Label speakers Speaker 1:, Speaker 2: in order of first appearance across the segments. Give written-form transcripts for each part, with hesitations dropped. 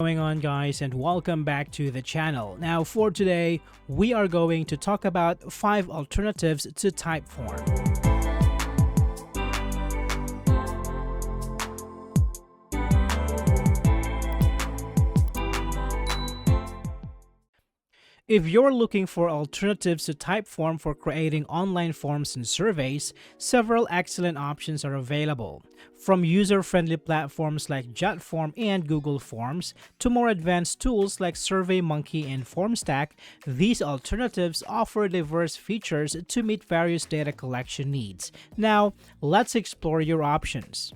Speaker 1: Going on, guys, and welcome back to the channel. Now for today we are going to talk about 5 alternatives to Typeform. If you're looking for alternatives to Typeform for creating online forms and surveys, several excellent options are available. From user-friendly platforms like Jotform and Google Forms to more advanced tools like SurveyMonkey and Formstack, these alternatives offer diverse features to meet various data collection needs. Now, let's explore your options.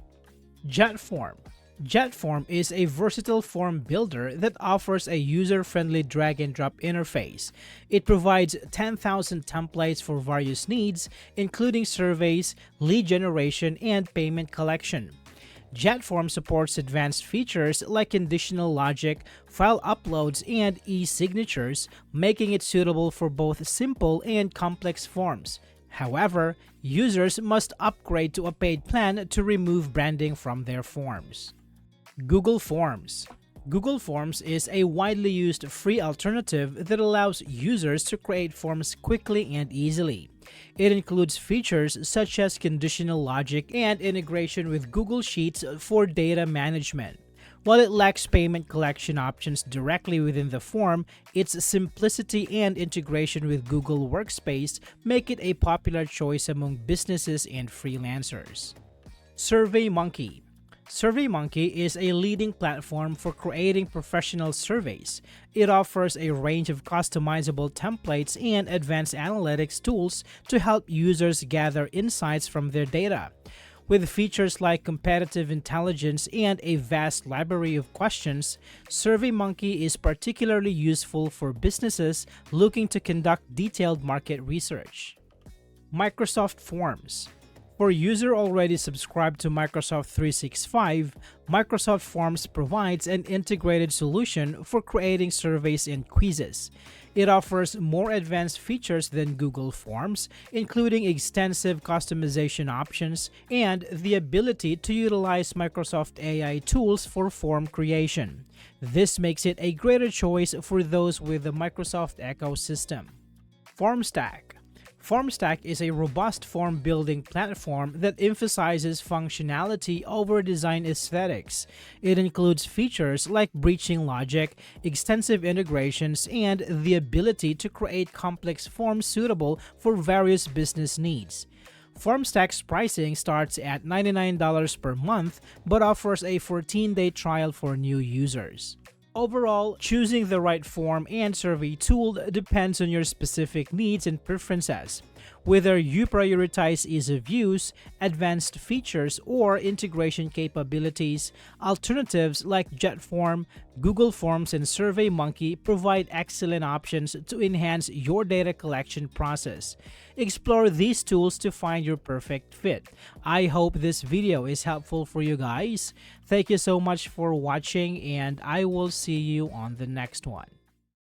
Speaker 1: Jotform. Jotform is a versatile form builder that offers a user-friendly drag-and-drop interface. It provides 10,000 templates for various needs, including surveys, lead generation, and payment collection. Jotform supports advanced features like conditional logic, file uploads, and e-signatures, making it suitable for both simple and complex forms. However, users must upgrade to a paid plan to remove branding from their forms. Google Forms. Google Forms is a widely used free alternative that allows users to create forms quickly and easily. It includes features such as conditional logic and integration with Google Sheets for data management. While it lacks payment collection options directly within the form, its simplicity and integration with Google Workspace make it a popular choice among businesses and freelancers. SurveyMonkey. SurveyMonkey is a leading platform for creating professional surveys. It offers a range of customizable templates and advanced analytics tools to help users gather insights from their data. With features like competitive intelligence and a vast library of questions, SurveyMonkey is particularly useful for businesses looking to conduct detailed market research. Microsoft Forms. For users already subscribed to Microsoft 365, Microsoft Forms provides an integrated solution for creating surveys and quizzes. It offers more advanced features than Google Forms, including extensive customization options and the ability to utilize Microsoft AI tools for form creation. This makes it a greater choice for those with the Microsoft ecosystem. Formstack. Formstack is a robust form building platform that emphasizes functionality over design aesthetics. It includes features like breaching logic, extensive integrations, and the ability to create complex forms suitable for various business needs. Formstack's pricing starts at $99 per month but offers a 14-day trial for new users. Overall, choosing the right form and survey tool depends on your specific needs and preferences. Whether you prioritize ease of use, advanced features, or integration capabilities, alternatives like Jotform, Google Forms, and SurveyMonkey provide excellent options to enhance your data collection process. Explore these tools to find your perfect fit. I hope this video is helpful for you guys. Thank you so much for watching, and I will see you on the next one.